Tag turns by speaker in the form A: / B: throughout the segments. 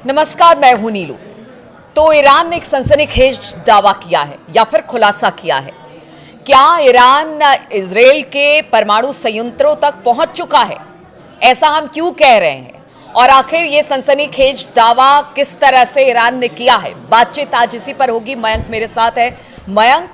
A: नमस्कार, मैं हूं नीलू। तो ईरान ने एक सनसनीखेज दावा किया है या फिर खुलासा किया है। क्या ईरान इजराइल के परमाणु संयंत्रों तक पहुंच चुका है? ऐसा हम क्यों कह रहे हैं और आखिर ये सनसनीखेज दावा किस तरह से ईरान ने किया है? बातचीत आज इसी पर होगी। मयंक मेरे साथ है। मयंक,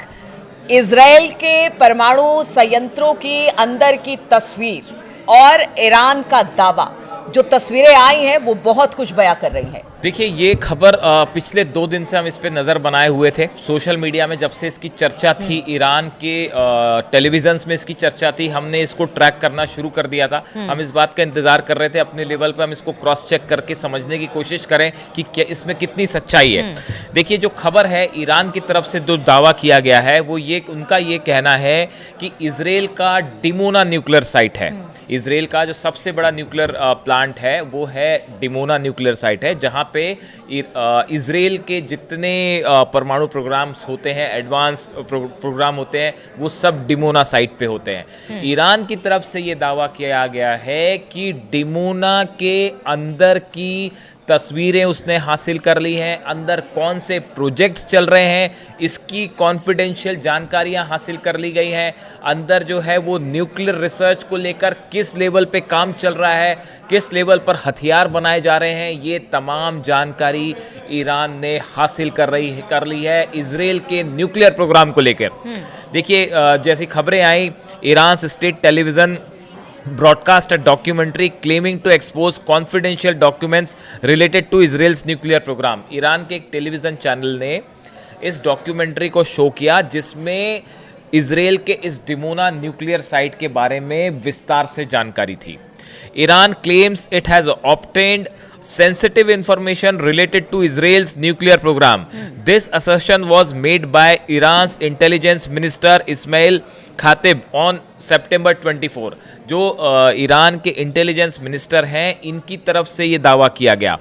A: इजराइल के परमाणु संयंत्रों की अंदर की तस्वीर और ईरान का दावा, जो तस्वीरें आई हैं वो बहुत कुछ बयां कर रही हैं।
B: देखिए, ये खबर पिछले 2 दिन से हम इस पे नज़र बनाए हुए थे। सोशल मीडिया में जब से इसकी चर्चा थी, ईरान के टेलीविजन्स में इसकी चर्चा थी, हमने इसको ट्रैक करना शुरू कर दिया था। हम इस बात का इंतज़ार कर रहे थे अपने लेवल पे हम इसको क्रॉस चेक करके समझने की कोशिश करें कि क्या इसमें कितनी सच्चाई है। देखिए, जो खबर है ईरान की तरफ से जो दावा किया गया है वो उनका ये कहना है कि इजराइल का डिमोना न्यूक्लियर साइट है। इजराइल का जो सबसे बड़ा न्यूक्लियर प्लांट है वो है डिमोना न्यूक्लियर साइट है, जहाँ पे इजराइल के जितने परमाणु प्रोग्राम्स होते हैं, एडवांस प्रोग्राम होते हैं, वो सब डिमोना साइट पे होते हैं। ईरान की तरफ से ये दावा किया गया है कि डिमोना के अंदर की तस्वीरें उसने हासिल कर ली हैं, अंदर कौन से प्रोजेक्ट्स चल रहे हैं इसकी कॉन्फिडेंशियल जानकारियां हासिल कर ली गई हैं, अंदर जो है वो न्यूक्लियर रिसर्च को लेकर किस लेवल पे काम चल रहा है, किस लेवल पर हथियार बनाए जा रहे हैं, ये तमाम जानकारी ईरान ने हासिल कर ली है इजराइल के न्यूक्लियर प्रोग्राम को लेकर। देखिए, जैसी खबरें आई, Iran state television broadcast a documentary claiming to expose confidential documents related to Israel's nuclear program। Iran के एक टेलीविज़न चैनल ने इस डॉक्यूमेंट्री को शो किया जिसमें इजराइल के इस डिमोना न्यूक्लियर साइट के बारे में विस्तार से जानकारी थी। Iran claims it has obtained sensitive information related to Israel's nuclear program. This assertion was made by Iran's intelligence minister Ismail Khatib on September 24। जो ईरान के इंटेलिजेंस मिनिस्टर हैं, इनकी तरफ से ये दावा किया गया।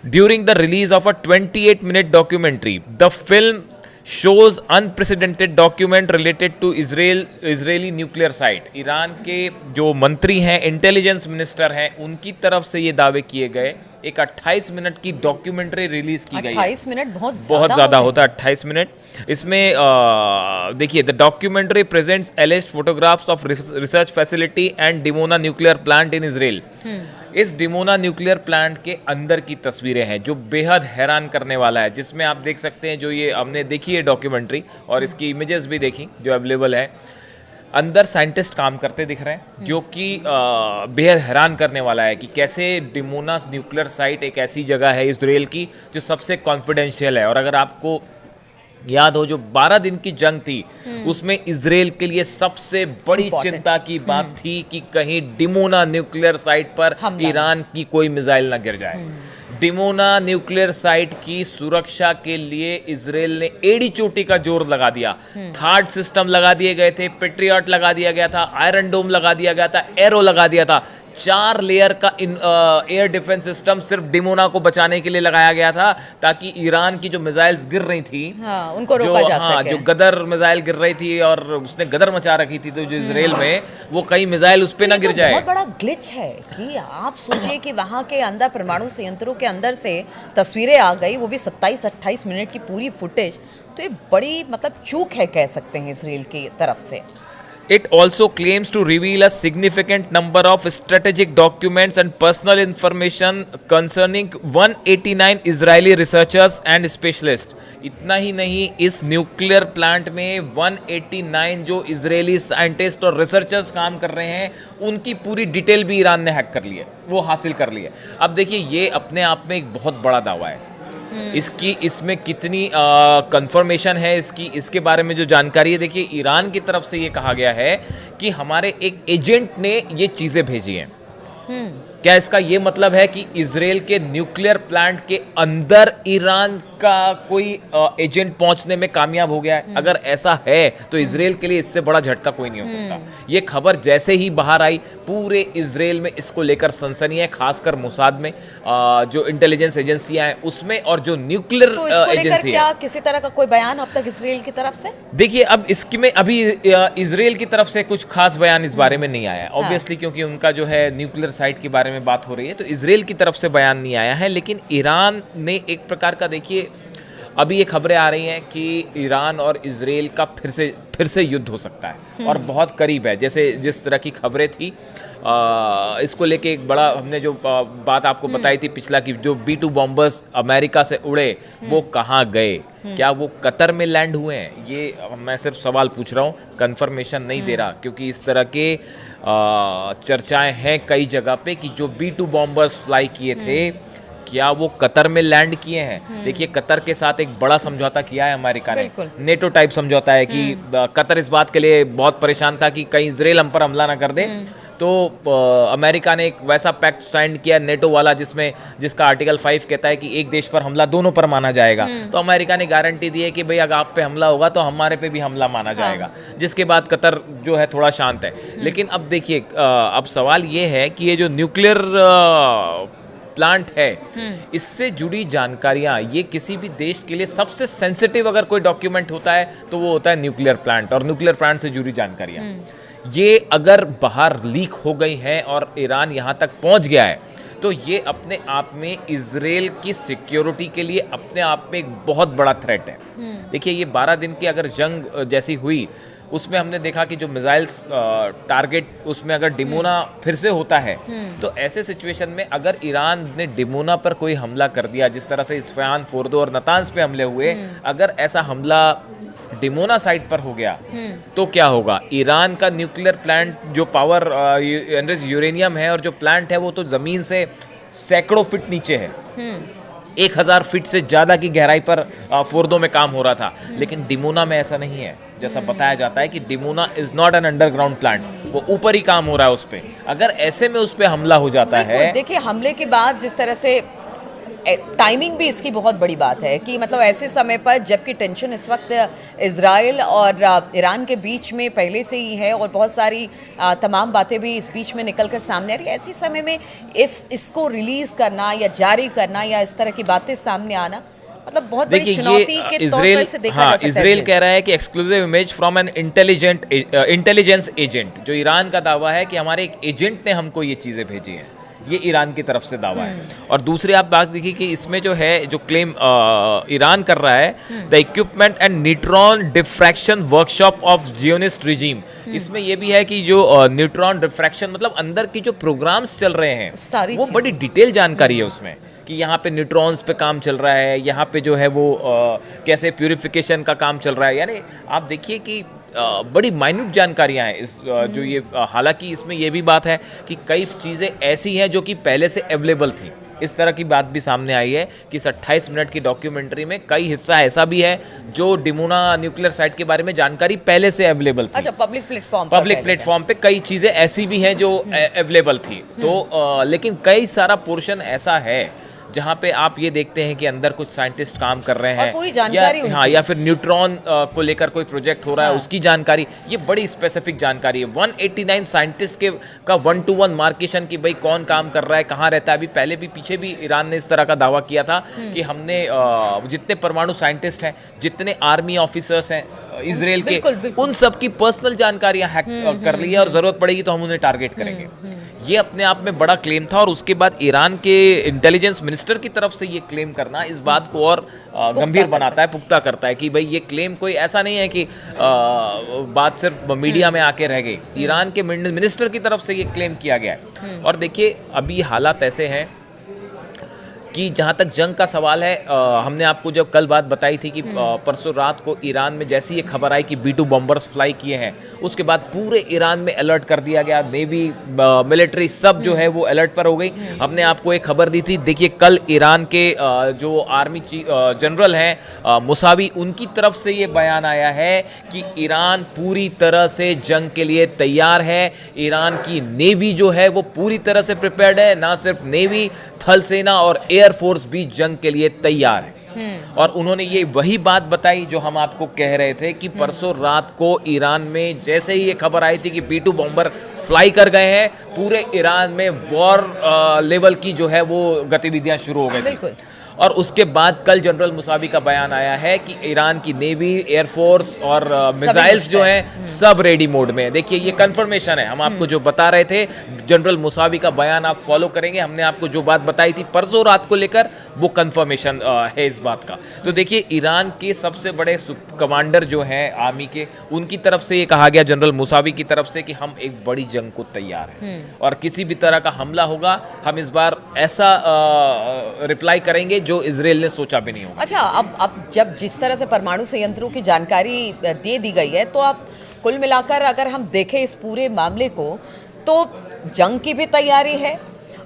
B: During the release of a 28-minute documentary, the film shows unprecedented document related to Israeli nuclear site। Iran के जो मंत्री हैं, इंटेलिजेंस मिनिस्टर हैं, उनकी तरफ से ये दावे किए गए। एक 28 मिनट की डॉक्यूमेंट्री रिलीज की गई।
A: 28 मिनट बहुत
B: ज़्यादा होता है 28 मिनट। इसमें देखिए, the documentary presents alleged photographs of research facility and Dimona nuclear plant in Israel. इस डिमोना न्यूक्लियर प्लांट के अंदर की तस्वीरें हैं जो बेहद हैरान करने वाला है, जिसमें आप देख सकते हैं, जो ये हमने देखी है डॉक्यूमेंट्री और इसकी इमेजेस भी देखी जो अवेलेबल है। अंदर साइंटिस्ट काम करते दिख रहे हैं, जो कि बेहद हैरान करने वाला है कि कैसे डिमोना न्यूक्लियर साइट एक ऐसी जगह है इजराइल की जो सबसे कॉन्फिडेंशियल है। और अगर आपको याद हो, जो 12 दिन की जंग थी उसमें इजराइल के लिए सबसे बड़ी चिंता की बात थी कि कहीं डिमोना न्यूक्लियर साइट पर ईरान की कोई मिसाइल ना गिर जाए। डिमोना न्यूक्लियर साइट की सुरक्षा के लिए इजराइल ने एड़ी चोटी का जोर लगा दिया। थार्ड सिस्टम लगा दिए गए थे, पेट्रियट लगा दिया गया था, आयरन डोम लगा दिया गया था, एरो लगा दिया था। 4 लेयर का एयर डिफेंस सिस्टम सिर्फ डिमोना को बचाने के लिए लगाया गया था, ताकि ईरान की जो मिसाइल्स गिर रही थी,
A: उनको रोका जा सके।
B: जो गदर मिसाइल गिर रही थी और उसने गदर मचा रखी थी, तो जो इजराइल में वो कई मिसाइल उस पे ना गिर जाए।
A: बहुत बड़ा ग्लिच है कि आप सोचिए कि वहां के अंदर परमाणु संयंत्रों के अंदर से तस्वीरें आ गई, वो भी 27-28 मिनट की पूरी फुटेज। तो ये बड़ी चूक है, कह सकते हैं इजराइल की तरफ से।
B: It also claims to reveal a significant number of strategic documents and personal information concerning 189 Israeli researchers and specialists। इतना ही नहीं, इस न्यूक्लियर प्लांट में 189 जो इजरायली साइंटिस्ट और रिसर्चर्स काम कर रहे हैं, उनकी पूरी डिटेल भी ईरान ने हैक कर ली है, वो हासिल कर ली है। अब देखिए, ये अपने आप में एक बहुत बड़ा दावा है। इसमें कितनी कंफर्मेशन है इसके बारे में जो जानकारी है, देखिए, ईरान की तरफ से ये कहा गया है कि हमारे एक एजेंट ने ये चीज़ें भेजी हैं। क्या इसका ये मतलब है कि इजराइल के न्यूक्लियर प्लांट के अंदर ईरान का कोई एजेंट पहुंचने में कामयाब हो गया है। अगर ऐसा है तो इजराइल के लिए इससे बड़ा झटका कोई नहीं हो सकता। ये खबर जैसे ही बाहर आई, पूरे इजराइल में इसको लेकर सनसनी है, खासकर मोसाद में, जो इंटेलिजेंस एजेंसियां हैं उसमें, और जो न्यूक्लियर
A: तो इसको लेकर
B: एजेंसी
A: क्या
B: है।
A: किसी तरह का कोई बयान अब तक इसराइल की तरफ से?
B: देखिए, अब इसकी में अभी इजराइल की तरफ से कुछ खास बयान इस बारे में नहीं आया है, ऑब्वियसली, क्योंकि उनका जो है न्यूक्लियर साइट के बारे में बात हो रही है, तो इजराइल की तरफ से बयान नहीं आया है। लेकिन ईरान ने एक प्रकार का, देखिए अभी ये खबरें आ रही हैं कि ईरान और इजराइल का फिर से युद्ध हो सकता है, और बहुत करीब है। जैसे जिस तरह की खबरें थी, इसको लेके एक बड़ा हमने जो बात आपको बताई थी पिछला, कि जो B-2 बॉम्बर्स अमेरिका से उड़े वो कहाँ गए, क्या वो कतर में लैंड हुए हैं? ये मैं सिर्फ सवाल पूछ रहा हूँ, कंफर्मेशन नहीं दे रहा, क्योंकि इस तरह के चर्चाएं हैं कई जगह पे कि जो B-2 बॉम्बर्स फ्लाई किए थे, क्या वो कतर में लैंड किए हैं? देखिए, कतर के साथ एक बड़ा समझौता किया है अमेरिका ने, नेटो टाइप समझौता है, कि कतर इस बात के लिए बहुत परेशान था कि कहीं इजराइल हम पर हमला ना कर दे, तो अमेरिका ने एक वैसा पैक्ट साइन किया नेटो वाला, जिसका आर्टिकल 5 कहता है कि एक देश पर हमला दोनों पर माना जाएगा। तो अमेरिका ने गारंटी दी है कि भाई अगर आप पे हमला होगा तो हमारे पे भी हमला माना जाएगा, जिसके बाद कतर जो है थोड़ा शांत है। लेकिन अब देखिए, अब सवाल ये है कि ये जो न्यूक्लियर प्लांट है, इससे जुड़ी जानकारियां, ये किसी भी देश के लिए सबसे सेंसिटिव अगर कोई डॉक्यूमेंट होता है तो वो होता है न्यूक्लियर प्लांट, और न्यूक्लियर प्लांट से जुड़ी जानकारियां। ये अगर बाहर लीक हो गई हैं और ईरान यहाँ तक पहुँच गया है, तो ये अपने आप में इजराइल की सिक्योरिटी के लिए अपने आप में एक बहुत बड़ा थ्रेट है। देखिए, ये 12 दिन की अगर जंग जैसी हुई, उसमें हमने देखा कि जो मिसाइल्स टारगेट, उसमें अगर डिमोना फिर से होता है, तो ऐसे सिचुएशन में अगर ईरान ने डिमोना पर कोई हमला कर दिया, जिस तरह से इस्फहान, फोर्दो और नतांज पे हमले हुए, अगर ऐसा हमला डिमोना साइट पर हो गया तो क्या होगा? ईरान का न्यूक्लियर प्लांट जो पावर यूरेनियम है, और जो प्लांट है वो तो जमीन से सैकड़ों फीट नीचे है, 1000 फीट से ज्यादा की गहराई पर फोर्दो में काम हो रहा था। लेकिन डिमोना में ऐसा नहीं है। जैसा बताया जाता है कि Dimona is not an underground plant, वो ऊपर ही काम हो रहा है उस पे। अगर ऐसे में उस पे हमला हो जाता है,
A: देखिए हमले के बाद जिस तरह से टाइमिंग भी इसकी बहुत बड़ी बात है, कि मतलब ऐसे समय पर जबकि टेंशन इस वक्त इजराइल और ईरान के बीच में पहले से ही है, और बहुत सारी तमाम बातें भी इस बीच में निकल कर सामने आ रही है, ऐसे समय में इसको रिलीज करना या जारी करना या इस तरह की बातें सामने आना, मतलब बहुत बड़ी चुनौती के तौर पर से देखा जा सकता है।
B: इजराइल कह रहा है कि exclusive image from N intelligence agent, जो ईरान का दावा है कि हमारे एक एजेंट ने हमको ये चीजें भेजी हैं, ये ईरान की तरफ से दावा है। और दूसरी आप बात देखिए कि इसमें जो है, जो क्लेम ईरान कर रहा है, the equipment and neutron diffraction workshop of Zionist regime, इसमें ये भी है कि जो न्यूट्रॉन डिफ्रैक्शन, मतलब अंदर की जो प्रोग्राम्स चल रहे हैं, वो बड़ी डिटेल जानकारी है उसमें, कि यहाँ पे न्यूट्रॉन्स पे काम चल रहा है, यहाँ पे जो है वो कैसे प्यूरिफिकेशन का काम चल रहा है। यानी आप देखिए कि बड़ी माइन्यूट जानकारियां हैं इस जो ये, हालांकि इसमें ये भी बात है कि कई चीज़ें ऐसी हैं जो कि पहले से अवेलेबल थी। इस तरह की बात भी सामने आई है कि इस 28 मिनट की डॉक्यूमेंट्री में कई हिस्सा ऐसा भी है जो डिमोना न्यूक्लियर साइट के बारे में जानकारी पहले से अवेलेबल थी।
A: अच्छा, पब्लिक
B: प्लेटफॉर्म पे कई चीज़ें ऐसी भी हैं जो अवेलेबल थी। तो लेकिन कई सारा पोर्शन ऐसा है जहाँ पे आप ये देखते हैं कि अंदर कुछ साइंटिस्ट काम कर रहे हैं,
A: पूरी जानकारी
B: या फिर न्यूट्रॉन को लेकर कोई प्रोजेक्ट हो रहा है, उसकी जानकारी, ये बड़ी स्पेसिफिक जानकारी है। 189 साइंटिस्ट का 1-to-1 मार्केशन की भाई कौन काम कर रहा है, कहाँ रहता है। अभी पहले भी पीछे भी ईरान ने इस तरह का दावा किया था कि हमने जितने परमाणु साइंटिस्ट हैं, जितने आर्मी ऑफिसर्स हैं इजराइल के, उन सब की पर्सनल जानकारियां हैक कर ली है, और जरूरत पड़ेगी तो हम उन्हें टारगेट करेंगे। ये अपने आप में बड़ा क्लेम था, और उसके बाद ईरान के इंटेलिजेंस मिनिस्टर की तरफ से ये क्लेम करना इस बात को और गंभीर बनाता है, पुख्ता करता है कि भाई ये क्लेम कोई ऐसा नहीं है कि बात सिर्फ मीडिया में आके रह गई। ईरान के मिनिस्टर की तरफ से ये क्लेम किया गया है। और देखिए, अभी हालात ऐसे हैं कि जहाँ तक जंग का सवाल है, हमने आपको जब कल बात बताई थी कि परसों रात को ईरान में जैसी ये खबर आई कि B-2 बॉम्बर्स फ्लाई किए हैं, उसके बाद पूरे ईरान में अलर्ट कर दिया गया। नेवी, मिलिट्री सब जो है वो अलर्ट पर हो गई। हमने आपको एक खबर दी थी, देखिए कल ईरान के जो आर्मी जनरल हैं मुसावी, उनकी तरफ से ये बयान आया है कि ईरान पूरी तरह से जंग के लिए तैयार है। ईरान की नेवी जो है वो पूरी तरह से प्रिपेयर्ड है, ना सिर्फ नेवी, थल सेना और एयरफोर्स भी जंग के लिए तैयार है। और उन्होंने ये वही बात बताई जो हम आपको कह रहे थे कि परसों रात को ईरान में जैसे ही ये खबर आई थी कि B-2 बॉम्बर फ्लाई कर गए हैं, पूरे ईरान में वॉर लेवल की जो है वो गतिविधियां शुरू हो गई थी।
A: बिल्कुल।
B: और उसके बाद कल जनरल मुसावी का बयान आया है कि ईरान की नेवी, एयरफोर्स और मिसाइल्स जो हैं सब रेडी मोड में है। देखिए ये कंफर्मेशन है, हम आपको जो बता रहे थे जनरल मुसावी का बयान आप फॉलो करेंगे, हमने आपको जो बात बताई थी परसों रात को लेकर वो कंफर्मेशन है इस बात का। तो देखिए ईरान के सबसे बड़े कमांडर जो हैं आर्मी के, उनकी तरफ से ये कहा गया जनरल मुसावी की तरफ से कि हम एक बड़ी जंग को तैयार हैं और किसी भी तरह का हमला होगा हम इस बार ऐसा रिप्लाई करेंगे जो इजराइल ने सोचा भी नहीं होगा।
A: अच्छा, अब जब जिस तरह से परमाणु संयंत्रों की जानकारी दे दी गई है, तो अब कुल मिलाकर अगर हम देखें इस पूरे मामले को, तो जंग की भी तैयारी है,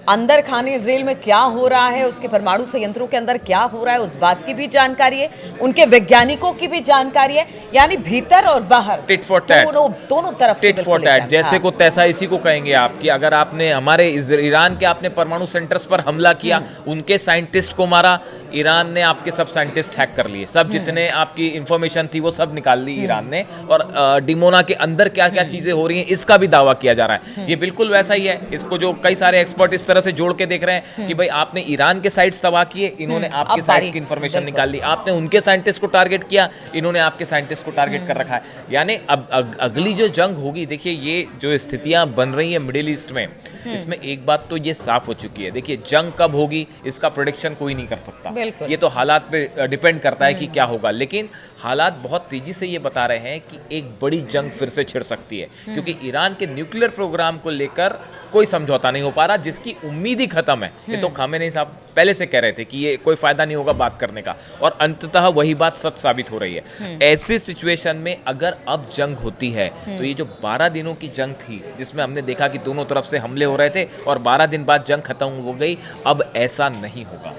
A: अंदर खाने इजराइल में क्या हो रहा है, उसके परमाणु संयंत्रों के अंदर क्या हो रहा है उस बात की भी जानकारी है, उनके वैज्ञानिकों की भी जानकारी है, यानी भीतर और बाहर
B: टिट फॉर टैट,
A: दोनों तरफ से
B: टिट फॉर टैट, जैसे को तैसा इसी को कहेंगे आप कि अगर आपने हमारे ईरान के आपने परमाणु सेंटर्स पर हमला किया, उनके साइंटिस्ट को मारा, ईरान ने आपके सब साइंटिस्ट हैक कर लिए, सब जितने आपकी इंफॉर्मेशन थी वो सब निकाल ली ईरान ने, और डिमोना के अंदर क्या क्या चीजें हो रही हैं इसका भी दावा किया जा रहा है। ये बिल्कुल वैसा ही है, इसको जो कई सारे एक्सपर्ट इस तरह से जोड़ के देख रहे हैं कि भाई आपने ईरान के साइट्स तबाह किए, इन्होंने आपके साइट्स की इंफॉर्मेशन निकाल ली, आपने उनके साइंटिस्ट को टारगेट किया, इन्होंने आपके साइंटिस्ट को टारगेट कर रखा है। यानी अब अगली जो जंग होगी, देखिए ये जो स्थितियां बन रही है मिडिल ईस्ट में, इसमें एक बात तो ये साफ हो चुकी है, देखिए जंग कब होगी इसका प्रेडिक्शन कोई नहीं कर सकता, ये तो हालात पे डिपेंड करता है कि क्या होगा, लेकिन हालात बहुत तेजी से ये बता रहे हैं कि एक बड़ी जंग फिर से छिड़ सकती है, क्योंकि ईरान के न्यूक्लियर प्रोग्राम को लेकर कोई समझौता नहीं हो पा रहा, जिसकी उम्मीद ही खत्म है। ये तो खामेनेई साहब पहले से कह रहे थे कि ये कोई फायदा नहीं होगा बात करने का, और अंततः वही बात सच साबित हो रही है। ऐसी सिचुएशन में अगर अब जंग होती है तो ये जो 12 दिनों की जंग थी जिसमें हमने देखा कि दोनों तरफ से हमले हो रहे थे और 12 दिन बाद जंग खत्म हो गई, अब ऐसा नहीं होगा।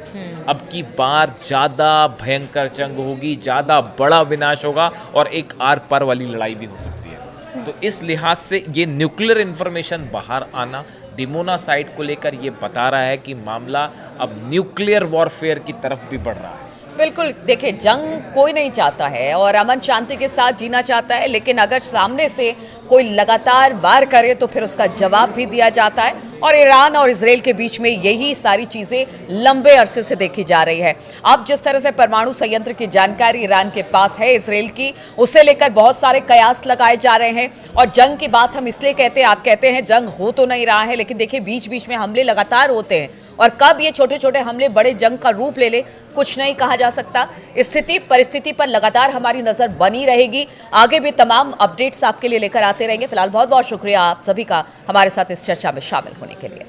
B: अब की बार ज्यादा भयंकर जंग होगी, ज्यादा बड़ा विनाश होगा और एक आर पार वाली लड़ाई भी हो सकती है। तो इस लिहाज से ये न्यूक्लियर इंफॉर्मेशन बाहर आना डिमोना साइट को लेकर ये बता रहा है कि मामला अब न्यूक्लियर वॉरफेयर की तरफ भी बढ़ रहा है।
A: बिल्कुल, देखिए जंग कोई नहीं चाहता है और अमन शांति के साथ जीना चाहता है, लेकिन अगर सामने से कोई लगातार वार करे तो फिर उसका जवाब भी दिया जाता है, और ईरान और इजराइल के बीच में यही सारी चीज़ें लंबे अरसे से देखी जा रही है। अब जिस तरह से परमाणु संयंत्र की जानकारी ईरान के पास है इजराइल की, उसे लेकर बहुत सारे कयास लगाए जा रहे हैं, और जंग की बात हम इसलिए कहते हैं, आप कहते हैं जंग हो तो नहीं रहा है, लेकिन देखिए बीच बीच में हमले लगातार होते हैं, और कब ये छोटे छोटे हमले बड़े जंग का रूप ले ले कुछ नहीं कहा जा सकता। स्थिति परिस्थिति पर लगातार हमारी नजर बनी रहेगी, आगे भी तमाम अपडेट्स आपके लिए लेकर आते रहेंगे। फिलहाल बहुत बहुत शुक्रिया आप सभी का हमारे साथ इस चर्चा में शामिल होने के लिए।